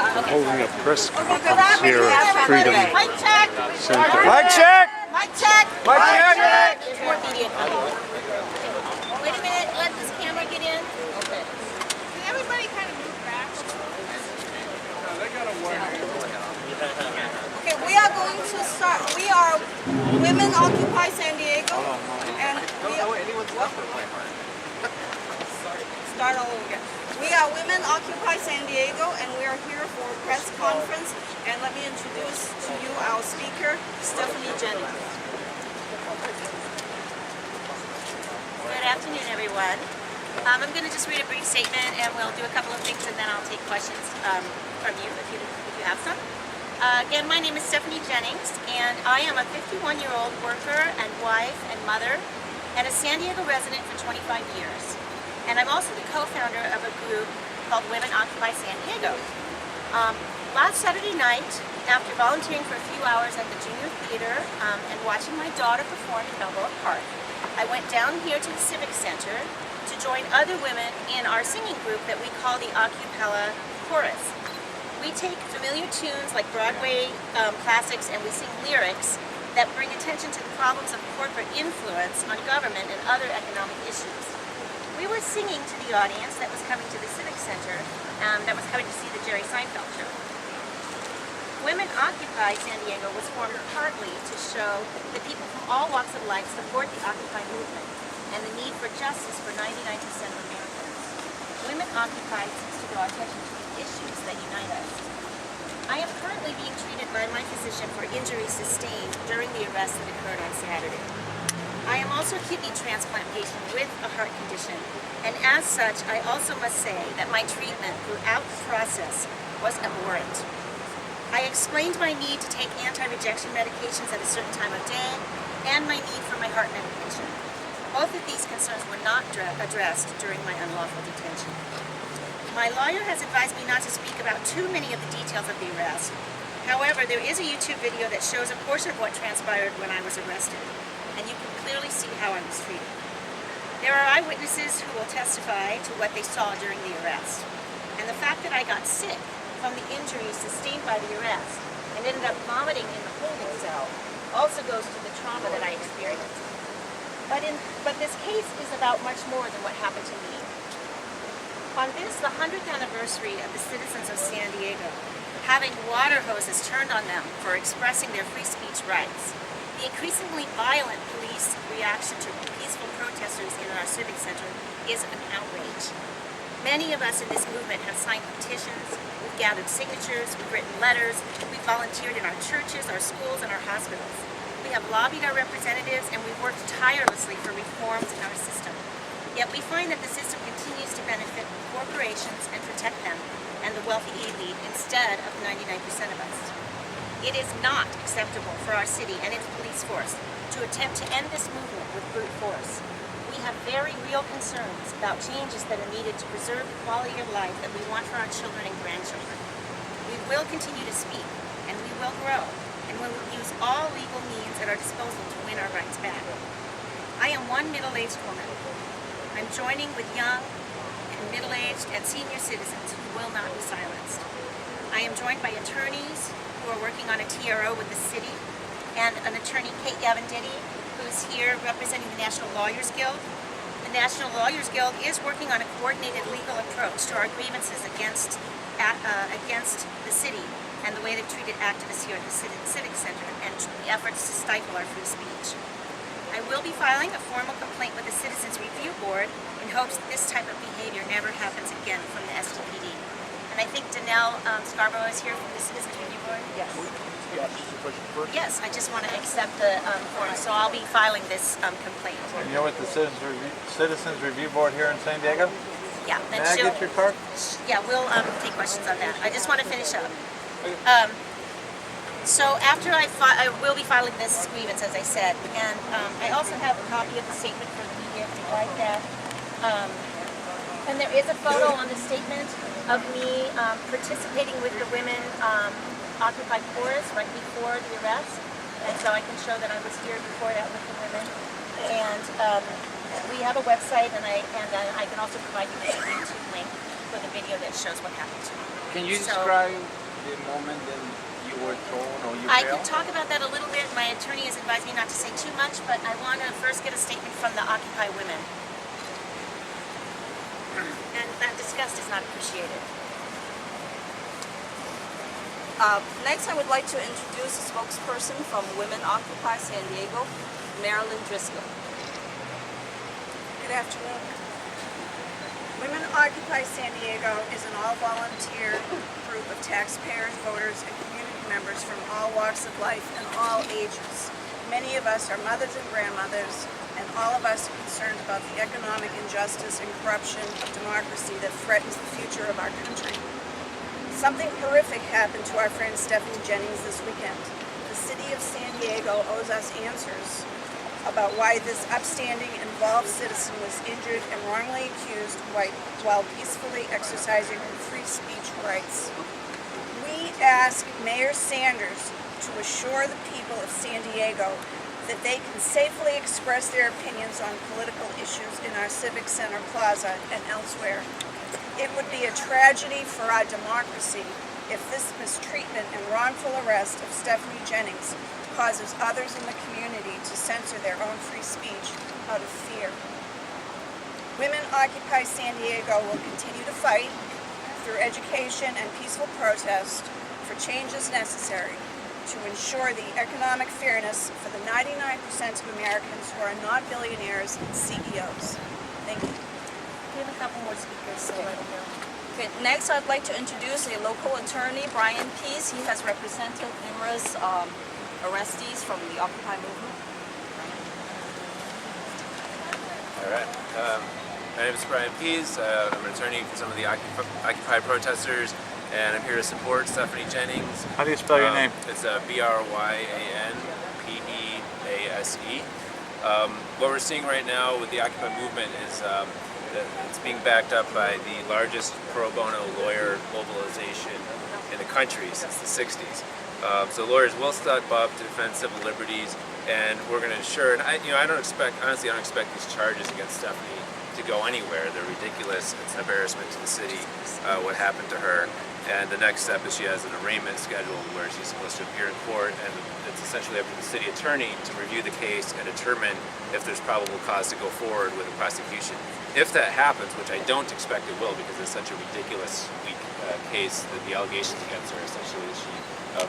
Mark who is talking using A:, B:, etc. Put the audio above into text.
A: holding a press conference here at Freedom Center.
B: Mic check!
C: Mic check!
B: Mic check!
C: There's more media coming. Wait a minute, let this camera get in. Okay. Can everybody kind of move back? Okay, we are going to start. We are Women Occupy San Diego. And start all over again. We are Women Occupy San Diego, and we are here for a press conference. And let me introduce to you our speaker, Stephanie Jennings.
D: Good afternoon, everyone. I'm going to just read a brief statement, and we'll do a couple of things, and then I'll take questions from you if you have some. Again, my name is Stephanie Jennings, and I am a 51-year-old worker and wife and mother, and a San Diego resident for 25 years. And I'm also the co-founder of a group called Women Occupy San Diego. Last Saturday night, after volunteering for a few hours at the Junior Theater and watching my daughter perform in Balboa Park, I went down here to the Civic Center to join other women in our singing group that we call the Acapella Chorus. We take familiar tunes like Broadway classics, and we sing lyrics that bring attention to the problems of corporate influence on government and other economic issues. We were singing to the audience that was coming to the Civic Center, that was coming to see the Jerry Seinfeld show. Women Occupy San Diego was formed partly to show that people from all walks of life support the Occupy movement and the need for justice for 99% of Americans. Women Occupy seeks to draw attention to the issues that unite us. I am currently being treated by my physician for injuries sustained during the arrest that occurred on Saturday. I am also a kidney transplant patient with a heart condition, and as such, I also must say that my treatment throughout the process was abhorrent. I explained my need to take anti-rejection medications at a certain time of day, and my need for my heart medication. Both of these concerns were not addressed during my unlawful detention. My lawyer has advised me not to speak about too many of the details of the arrest. However, there is a YouTube video that shows a portion of what transpired when I was arrested, and you can clearly see how I was treated. There are eyewitnesses who will testify to what they saw during the arrest. And the fact that I got sick from the injuries sustained by the arrest and ended up vomiting in the holding cell also goes to the trauma that I experienced. But this case is about much more than what happened to me. On this, the 100th anniversary of the citizens of San Diego having water hoses turned on them for expressing their free speech rights, the increasingly violent police reaction to peaceful protesters in our civic center is an outrage. Many of us in this movement have signed petitions, we've gathered signatures, we've written letters, we've volunteered in our churches, our schools, and our hospitals. We have lobbied our representatives, and we've worked tirelessly for reforms in our system. Yet we find that the system continues to benefit corporations and protect them and the wealthy elite instead of 99% of us. It is not acceptable for our city and its police force to attempt to end this movement with brute force. We have very real concerns about changes that are needed to preserve the quality of life that we want for our children and grandchildren. We will continue to speak, and we will grow, and we will use all legal means at our disposal to win our rights back. I am one middle-aged woman. I'm joining with young and middle-aged and senior citizens who will not be silenced. I am joined by attorneys who are working on a TRO with the city, and an attorney, Kate Yavenditti, who's here representing the National Lawyers Guild. The National Lawyers Guild is working on a coordinated legal approach to our grievances against the city and the way they've treated activists here at the Civic Center and the efforts to stifle our free speech. I will be filing a formal complaint with the Citizens Review Board in hopes that this type of behavior never happens again from the SDPD. And I think Danelle Scarborough is here from the Citizens Review Board. Yes. Yes, I just want to accept the form, so I'll be filing this complaint.
B: And you're with the Citizens Review Board here in San Diego?
D: Yeah.
B: May I get your card?
D: Yeah, we'll take questions on that. I just want to finish up. So after I will be filing this grievance, as I said, and I also have a copy of the statement for the media if you'd like that. And there is a photo on the statement of me participating with the Women Occupy Chorus right before the arrest, and so I can show that I was here before that with the women. And we have a website, and I can also provide you with a YouTube link for the video that shows what happened to me.
B: Can you
D: So-
B: describe the moment that you were told or you
D: I
B: felt?
D: could talk about that a little bit. My attorney has advised me not to say too much, but I want to first get a statement from the Occupy women. And that disgust is not appreciated.
C: Next, I would like to introduce a spokesperson from Women Occupy San Diego, Marilyn Driscoll.
E: Good afternoon. Women Occupy San Diego is an all-volunteer group of taxpayers, voters, and community members from all walks of life and all ages. Many of us are mothers and grandmothers, and all of us are concerned about the economic injustice and corruption of democracy that threatens the future of our country. Something horrific happened to our friend Stephanie Jennings this weekend. The city of San Diego owes us answers about why this upstanding, involved citizen was injured and wrongly accused while peacefully exercising her free speech rights. We ask Mayor Sanders to assure the people of San Diego that they can safely express their opinions on political issues in our Civic Center Plaza and elsewhere. It would be a tragedy for our democracy if this mistreatment and wrongful arrest of Stephanie Jennings causes others in the community to censor their own free speech out of fear. Women Occupy San Diego will continue to fight through education and peaceful protest for changes necessary to ensure the economic fairness for the 99% of Americans who are not billionaires and CEOs. Thank you.
D: We have a couple more speakers, so let them know.
C: Okay, next, I'd like to introduce a local attorney, Brian Pease. He has represented numerous arrestees from the Occupy movement.
F: All right. My name is Brian Pease. I'm an attorney for some of the Occupy protesters, and I'm here to support Stephanie Jennings.
B: How do you spell your name?
F: It's BRYANPEASE. What we're seeing right now with the Occupy movement is that it's being backed up by the largest pro bono lawyer mobilization in the country since the 60s. So lawyers will step up to defend civil liberties, and we're going to ensure. And I don't expect these charges against Stephanie to go anywhere. They're ridiculous. It's an embarrassment to the city what happened to her. And the next step is she has an arraignment scheduled where she's supposed to appear in court, and it's essentially up to the city attorney to review the case and determine if there's probable cause to go forward with a prosecution. If that happens, which I don't expect it will, because it's such a ridiculous, weak case, that the allegations against her essentially is she